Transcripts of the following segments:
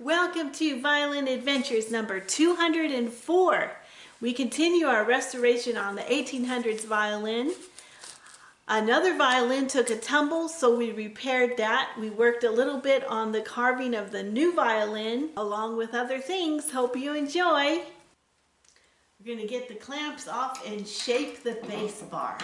Welcome to Violin Adventures number 204. We continue our restoration on the 1800s violin. Another violin took a tumble, so we repaired that. We worked a little bit on the carving of the new violin, along with other things. Hope you enjoy. We're going to get the clamps off and shape the bass bar.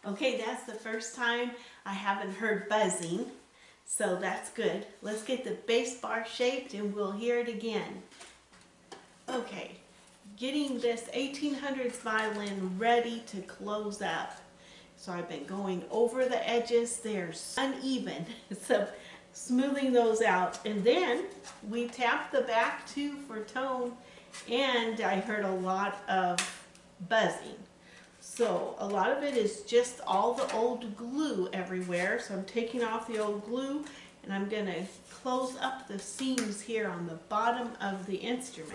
Okay, that's the first time I haven't heard buzzing, so that's good. Let's get the bass bar shaped and we'll hear it again. Okay, getting this 1800s violin ready to close up. So I've been going over the edges. They're uneven, so smoothing those out. And then we tapped the back too for tone, and I heard a lot of buzzing. So a lot of it is just all the old glue everywhere. So I'm taking off the old glue and I'm going to close up the seams here on the bottom of the instrument.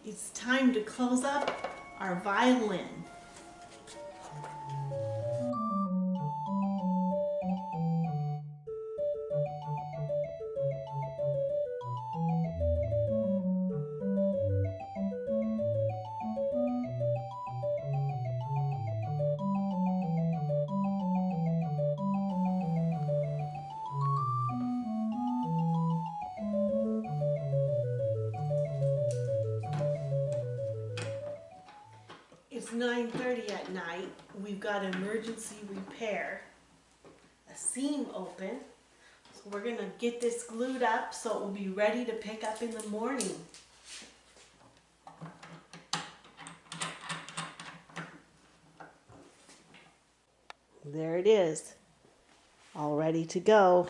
It's time to close up our violin. It's 9:30 at night. We've got emergency repair. A seam open. So we're going to get this glued up so it will be ready to pick up in the morning. There it is. All ready to go.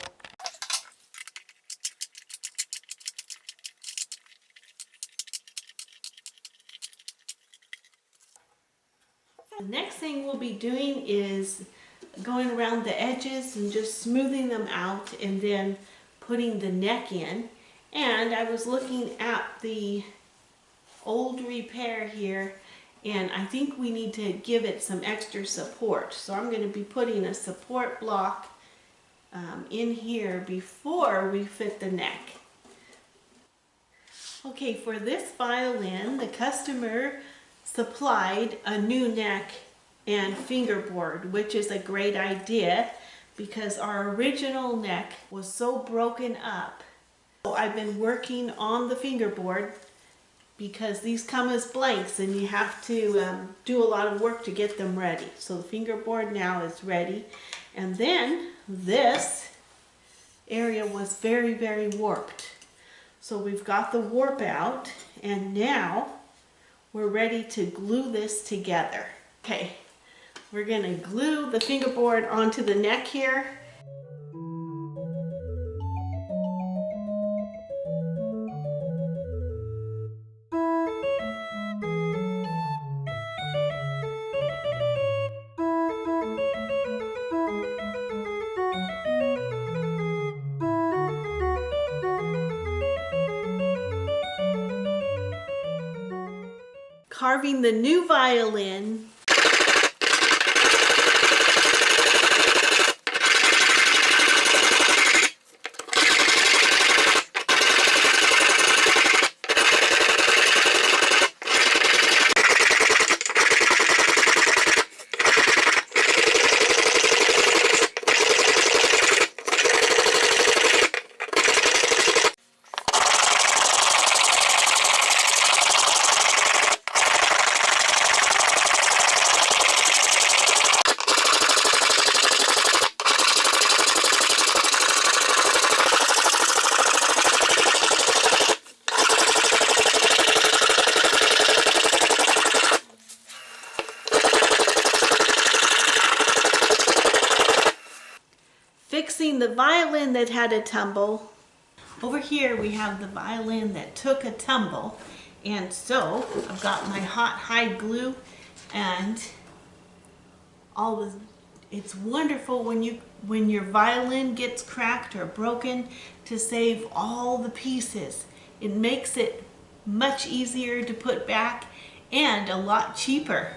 The next thing we'll be doing is going around the edges and just smoothing them out and then putting the neck in. And I was looking at the old repair here, and I think we need to give it some extra support. So I'm going to be putting a support block in here before we fit the neck. Okay, for this violin, the customer supplied a new neck and fingerboard, which is a great idea because our original neck was so broken up. So I've been working on the fingerboard because these come as blanks and you have to do a lot of work to get them ready. So the fingerboard now is ready. And then this area was very, very warped. So we've got the warp out, and now we're ready to glue this together. Okay, we're going to glue the fingerboard onto the neck here. Carving the new violin. fixing the violin that had a tumble. Over here we have the violin that took a tumble, and so I've got my hot hide glue and all the. It's wonderful when your violin gets cracked or broken to save all the pieces. It makes it much easier to put back and a lot cheaper.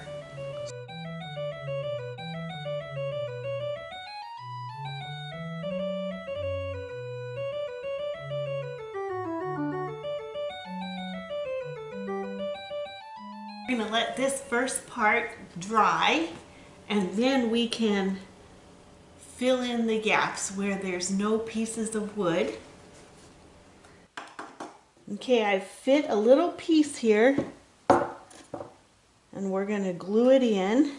We're going to let this first part dry, and then we can fill in the gaps where there's no pieces of wood. Okay, I've fit a little piece here, and we're going to glue it in.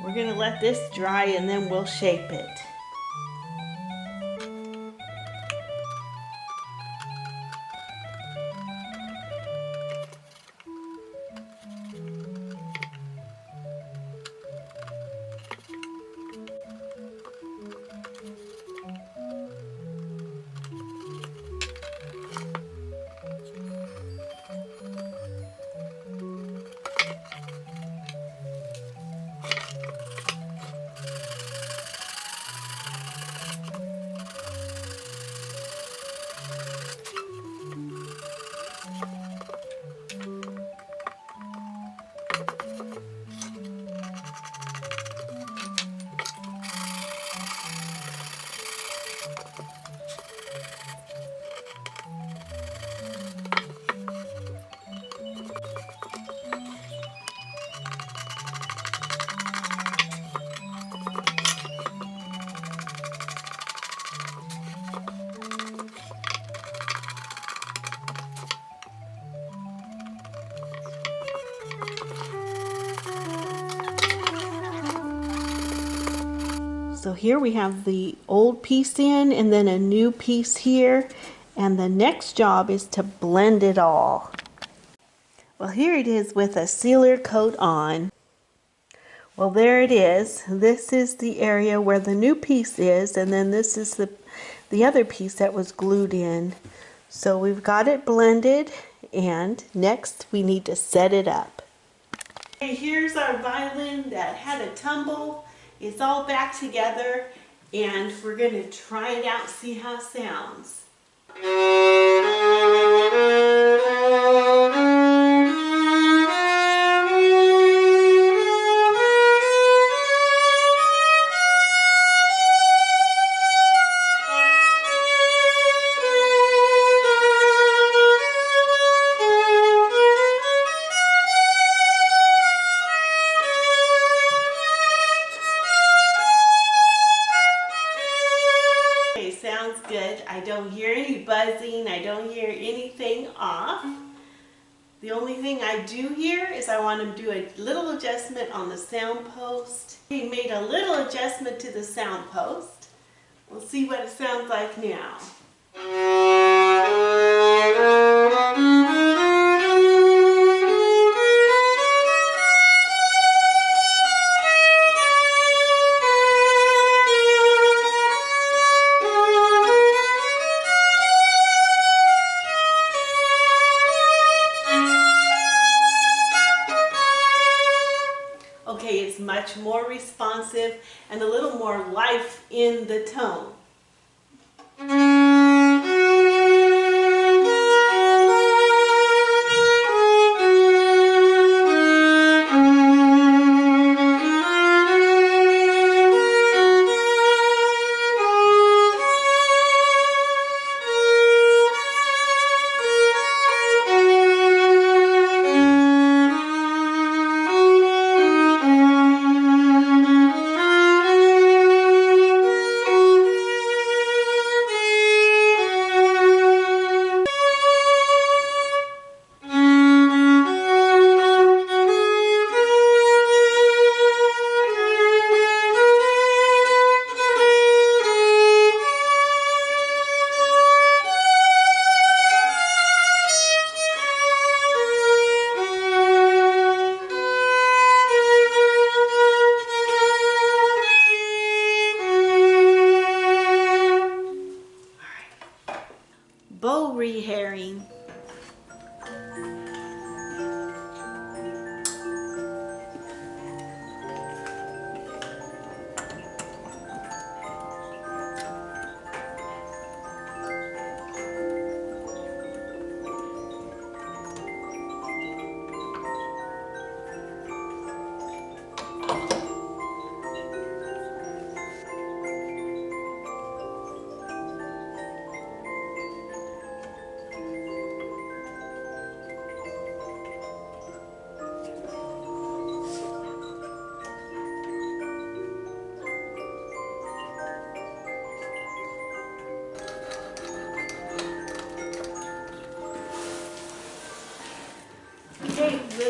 We're going to let this dry and then we'll shape it. So here we have the old piece in and then a new piece here, and the next job is to blend it all. Well, here it is with a sealer coat on. Well, there it is. This is the area where the new piece is, and then this is the other piece that was glued in. So we've got it blended, and next we need to set it up. Okay, here's our violin that had a tumble. It's all back together, and we're going to try it out, see how it sounds. Sounds good. I don't hear any buzzing. I don't hear anything off. The only thing I do hear is I want to do a little adjustment on the sound post. He made a little adjustment to the sound post. We'll see what it sounds like now. Okay, it's much more responsive and a little more life in the tone.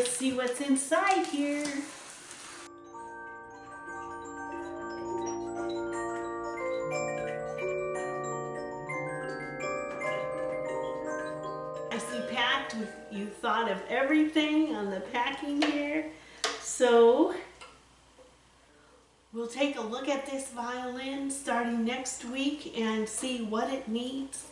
let's see what's inside here. Nicely packed. You thought of everything on the packing here. So we'll take a look at this violin starting next week and see what it needs.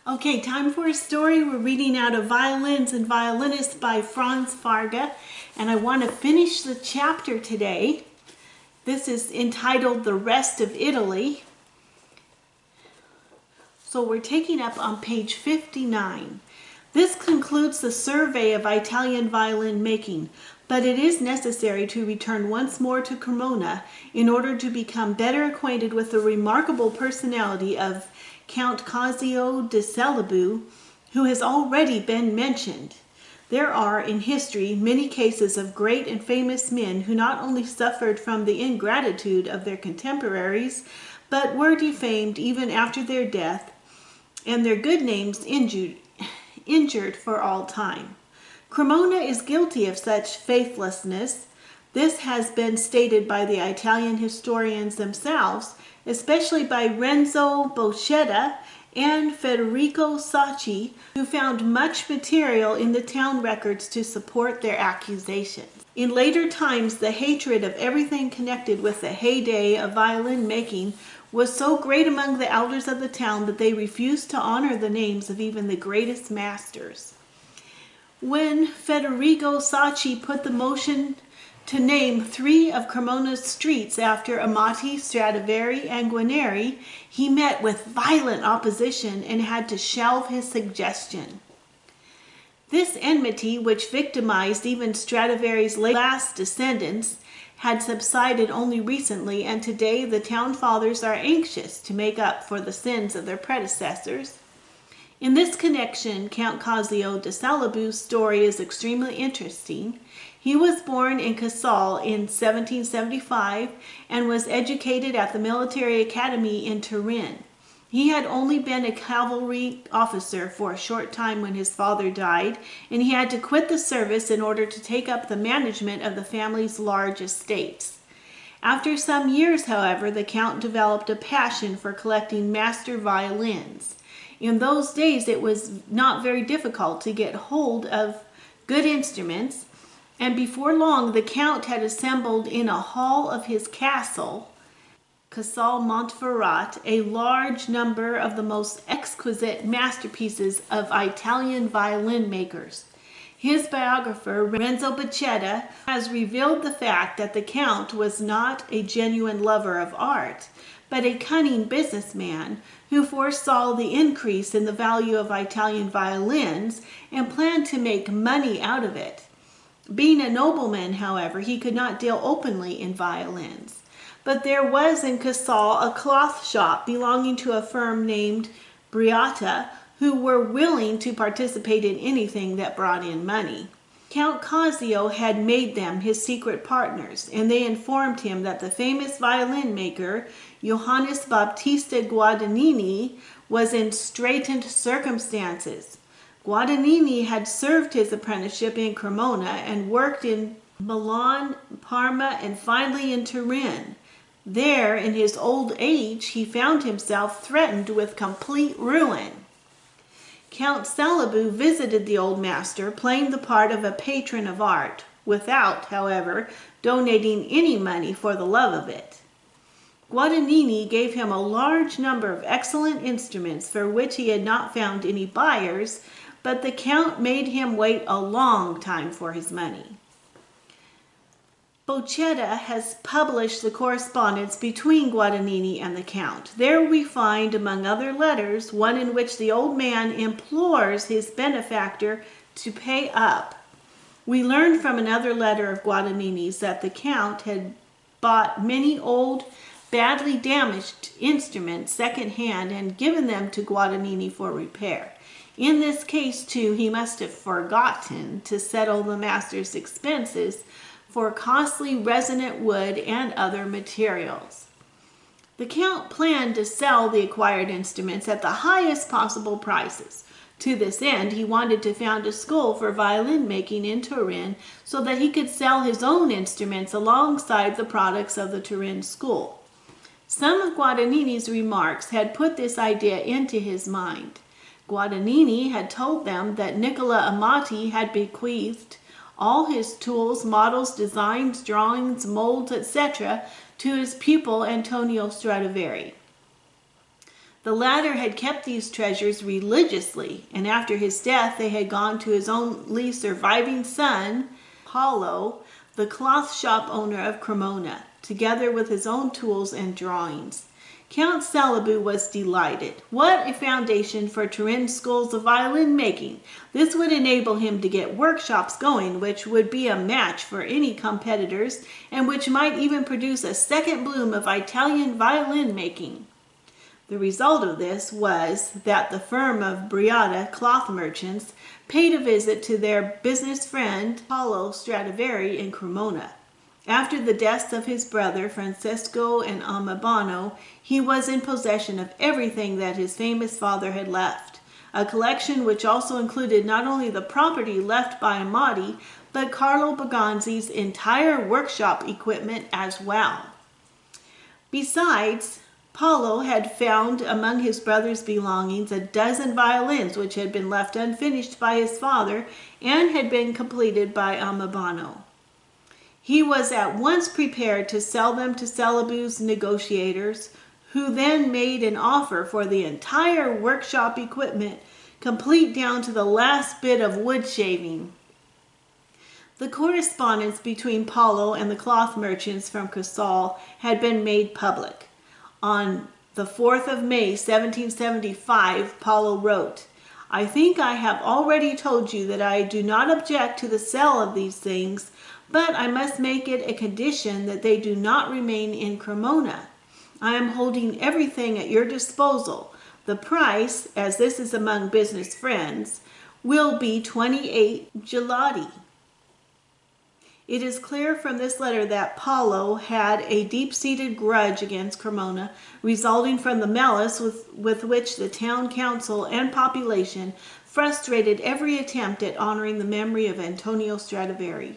Okay, time for a story. We're reading out of Violins and Violinists by Franz Farga, and I want to finish the chapter today. This is entitled The Rest of Italy. So we're taking up on page 59. This concludes the survey of Italian violin making, but it is necessary to return once more to Cremona in order to become better acquainted with the remarkable personality of Count Cassio de Celebu, who has already been mentioned. There are in history many cases of great and famous men who not only suffered from the ingratitude of their contemporaries, but were defamed even after their death, and their good names injured for all time. Cremona is guilty of such faithlessness. This has been stated by the Italian historians themselves, especially by Renzo Bocchetta and Federico Sacchi, who found much material in the town records to support their accusations. In later times, the hatred of everything connected with the heyday of violin making was so great among the elders of the town that they refused to honor the names of even the greatest masters. When Federico Sacchi put the motion to name 3 of Cremona's streets after Amati, Stradivari, and Guarneri, he met with violent opposition and had to shelve his suggestion. This enmity, which victimized even Stradivari's last descendants, had subsided only recently, and today the town fathers are anxious to make up for the sins of their predecessors. In this connection, Count Cassio de Celebu's story is extremely interesting. He was born in Casal in 1775 and was educated at the military academy in Turin. He had only been a cavalry officer for a short time when his father died, and he had to quit the service in order to take up the management of the family's large estates. After some years, however, the Count developed a passion for collecting master violins. In those days, it was not very difficult to get hold of good instruments, and before long the Count had assembled in a hall of his castle, Casal Montferrat, a large number of the most exquisite masterpieces of Italian violin makers. His biographer, Renzo Bocchetta, has revealed the fact that the Count was not a genuine lover of art, but a cunning businessman who foresaw the increase in the value of Italian violins and planned to make money out of it. Being a nobleman, however, he could not deal openly in violins. But there was in Casal a cloth shop belonging to a firm named Briata, who were willing to participate in anything that brought in money. Count Cassio had made them his secret partners, and they informed him that the famous violin maker Johannes Baptista Guadagnini was in straitened circumstances. Guadagnini had served his apprenticeship in Cremona and worked in Milan, Parma, and finally in Turin. There, in his old age, he found himself threatened with complete ruin. Count Celebu visited the old master, playing the part of a patron of art, without, however, donating any money for the love of it. Guadagnini gave him a large number of excellent instruments for which he had not found any buyers, but the Count made him wait a long time for his money. Bocchetta has published the correspondence between Guadagnini and the Count. There we find, among other letters, one in which the old man implores his benefactor to pay up. We learn from another letter of Guadagnini's that the Count had bought many old, badly damaged instruments second-hand and given them to Guadagnini for repair. In this case, too, he must have forgotten to settle the master's expenses for costly resonant wood and other materials. The Count planned to sell the acquired instruments at the highest possible prices, To this end, he wanted to found a school for violin making in Turin so that he could sell his own instruments alongside the products of the Turin school. Some of Guadagnini's remarks had put this idea into his mind. Guadagnini had told them that Nicola Amati had bequeathed all his tools, models, designs, drawings, molds, etc. to his pupil Antonio Stradivari. The latter had kept these treasures religiously, and after his death they had gone to his only surviving son, Paolo, the cloth shop owner of Cremona, together with his own tools and drawings. Count Celebu was delighted. What a foundation for Turin schools of violin making! This would enable him to get workshops going, which would be a match for any competitors, and which might even produce a second bloom of Italian violin making. The result of this was that the firm of Briata cloth merchants paid a visit to their business friend Paolo Stradivari in Cremona. After the deaths of his brother Francesco and Amabano, he was in possession of everything that his famous father had left, a collection which also included not only the property left by Amati, but Carlo Bergonzi's entire workshop equipment as well. Besides, Paolo had found among his brother's belongings a dozen violins which had been left unfinished by his father and had been completed by Amabano. He was at once prepared to sell them to Celebu's negotiators, who then made an offer for the entire workshop equipment, complete down to the last bit of wood shaving. The correspondence between Paolo and the cloth merchants from Casal had been made public. On the 4th of May, 1775, Paolo wrote, "I think I have already told you that I do not object to the sale of these things, but I must make it a condition that they do not remain in Cremona. I am holding everything at your disposal. The price, as this is among business friends, will be 28 gelati." It is clear from this letter that Paolo had a deep-seated grudge against Cremona, resulting from the malice with which the town council and population frustrated every attempt at honoring the memory of Antonio Stradivari.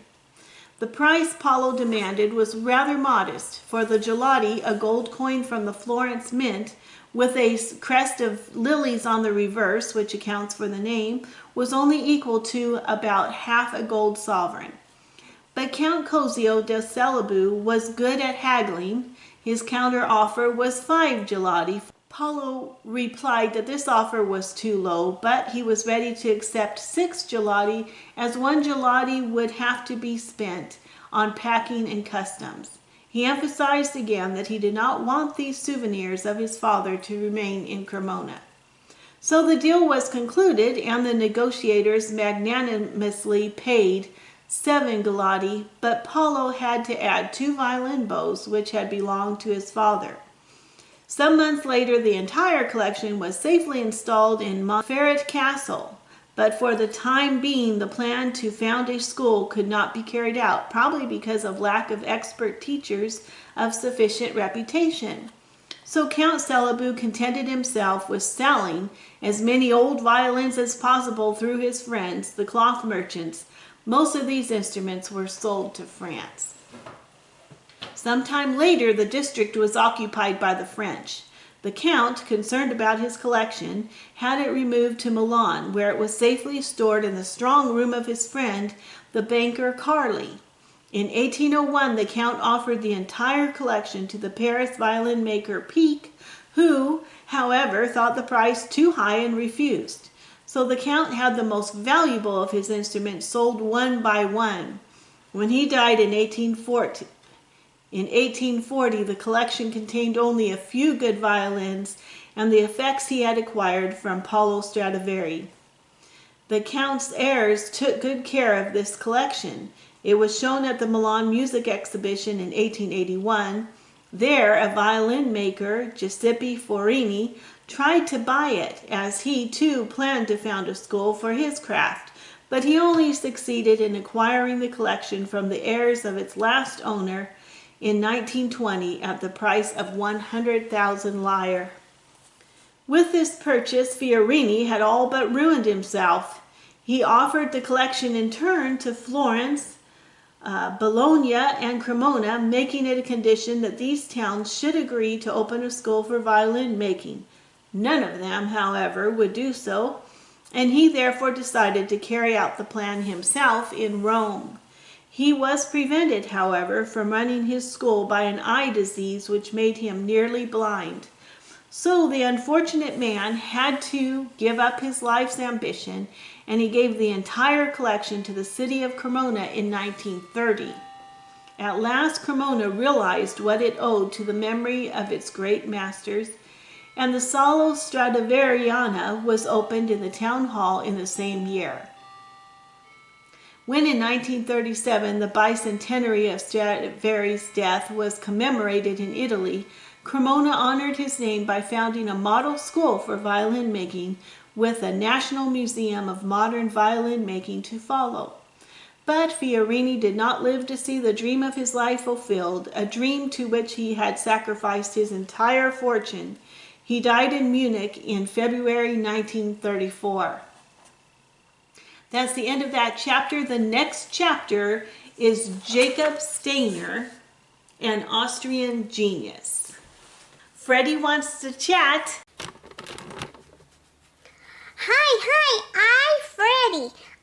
The price Paolo demanded was rather modest. For the gelati, a gold coin from the Florence mint, with a crest of lilies on the reverse, which accounts for the name, was only equal to about half a gold sovereign. But Count Cosio del Celebu was good at haggling. His counter offer was 5 gelati. Paolo replied that this offer was too low, but he was ready to accept 6 gelati, as 1 gelati would have to be spent on packing and customs. He emphasized again that he did not want these souvenirs of his father to remain in Cremona. So the deal was concluded, and the negotiators magnanimously paid 7 gelati, but Paolo had to add 2 violin bows which had belonged to his father. Some months later, the entire collection was safely installed in Montferrat Castle, but for the time being, the plan to found a school could not be carried out, probably because of lack of expert teachers of sufficient reputation. So Count Celebu contented himself with selling as many old violins as possible through his friends, the cloth merchants. Most of these instruments were sold to France. Sometime later, the district was occupied by the French. The Count, concerned about his collection, had it removed to Milan, where it was safely stored in the strong room of his friend, the banker Carli. In 1801, the Count offered the entire collection to the Paris violin maker Pic, who, however, thought the price too high and refused. So the Count had the most valuable of his instruments sold one by one. When he died in 1840, the collection contained only a few good violins and the effects he had acquired from Paolo Stradivari. The Count's heirs took good care of this collection. It was shown at the Milan Music Exhibition in 1881. There, a violin maker, Giuseppe Forini, tried to buy it, as he too planned to found a school for his craft, but he only succeeded in acquiring the collection from the heirs of its last owner in 1920 at the price of 100,000 lire. With this purchase, Fiorini had all but ruined himself. He offered the collection in turn to Florence, Bologna, and Cremona, making it a condition that these towns should agree to open a school for violin making. None of them, however, would do so, and he therefore decided to carry out the plan himself in Rome. He was prevented, however, from running his school by an eye disease which made him nearly blind. So the unfortunate man had to give up his life's ambition, and he gave the entire collection to the city of Cremona in 1930. At last Cremona realized what it owed to the memory of its great masters, and the Sala Stradivariana was opened in the town hall in the same year. When in 1937 the bicentenary of Stradivari's death was commemorated in Italy, Cremona honored his name by founding a model school for violin making with a National Museum of Modern Violin Making to follow. But Fiorini did not live to see the dream of his life fulfilled, a dream to which he had sacrificed his entire fortune. He died in Munich in February 1934. That's the end of that chapter. The next chapter is Jacob Stainer, an Austrian genius. Freddie wants to chat. Hi,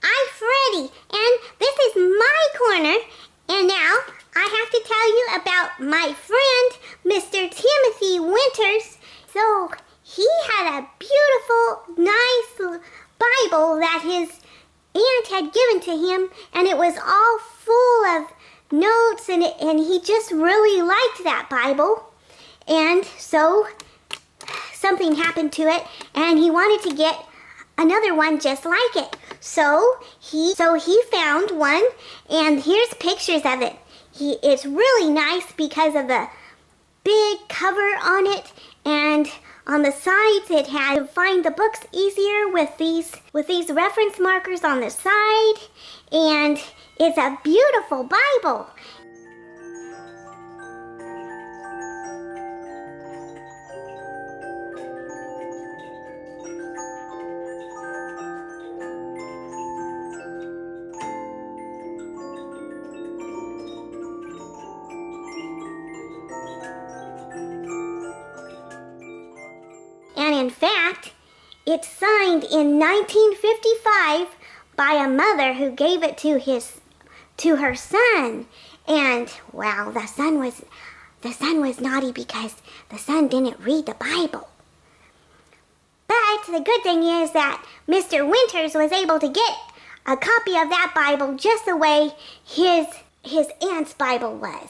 I'm Freddie, and this is my corner, and now I have to tell you about my friend, Mr. Timothy Winters. So, he had a beautiful, nice Bible that his aunt had given to him, and it was all full of notes, and he just really liked that Bible. And so, something happened to it, and he wanted to get another one just like it. So he found one, and here's pictures of it. It's really nice because of the big cover on it, and on the sides it had to find the books easier with these reference markers on the side, and it's a beautiful Bible. And in fact, it's signed in 1955 by a mother who gave it to her son. And well, the son was naughty because the son didn't read the Bible. But the good thing is that Mr. Winters was able to get a copy of that Bible just the way his aunt's Bible was.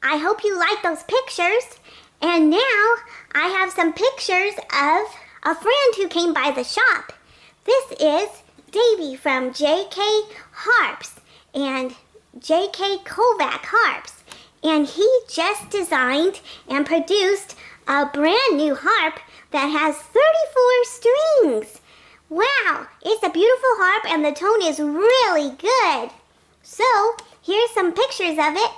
I hope you like those pictures. And now I have some pictures of a friend who came by the shop. This is Davy from J.K. Harps and J.K. Kovac Harps. And he just designed and produced a brand new harp that has 34 strings. Wow, it's a beautiful harp and the tone is really good. So, here's some pictures of it.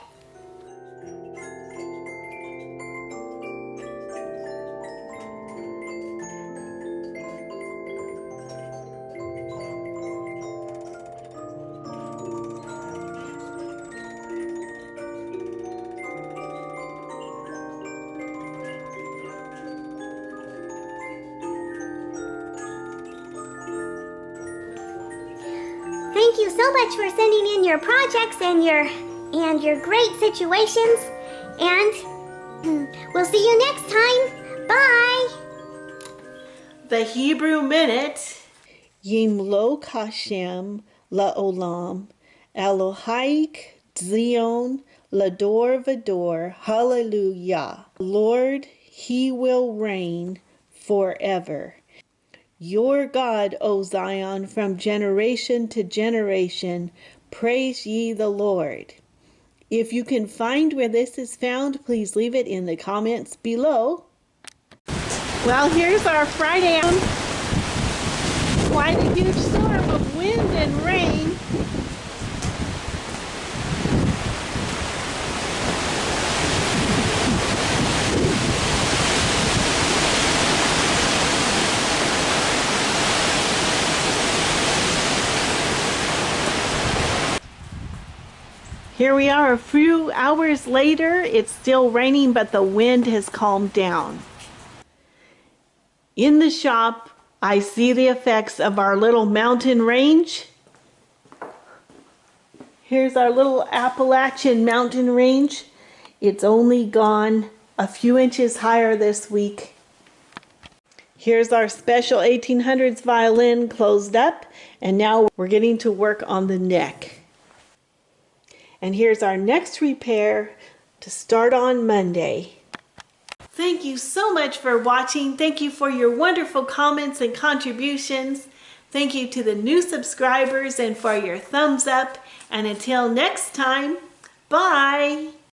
Thank you so much for sending in your projects and your great situations. And we'll see you next time. Bye. The Hebrew Minute. Yimlo Kashem La'olam, Elohaik Zion Lador Vador, Hallelujah. Lord, He will reign forever. Your God, O Zion, from generation to generation, praise ye the Lord. If you can find where this is found, please leave it in the comments below. Well, here's our Friday. Quite a huge storm of wind and rain. here we are a few hours later. It's still raining, but the wind has calmed down. In the shop, I see the effects of our little mountain range. Here's our little Appalachian mountain range. It's only gone a few inches higher this week. Here's our special 1800's violin closed up, and now we're getting to work on the neck. And here's our next repair to start on Monday. Thank you so much for watching. Thank you for your wonderful comments and contributions. Thank you to the new subscribers and for your thumbs up. And until next time, bye!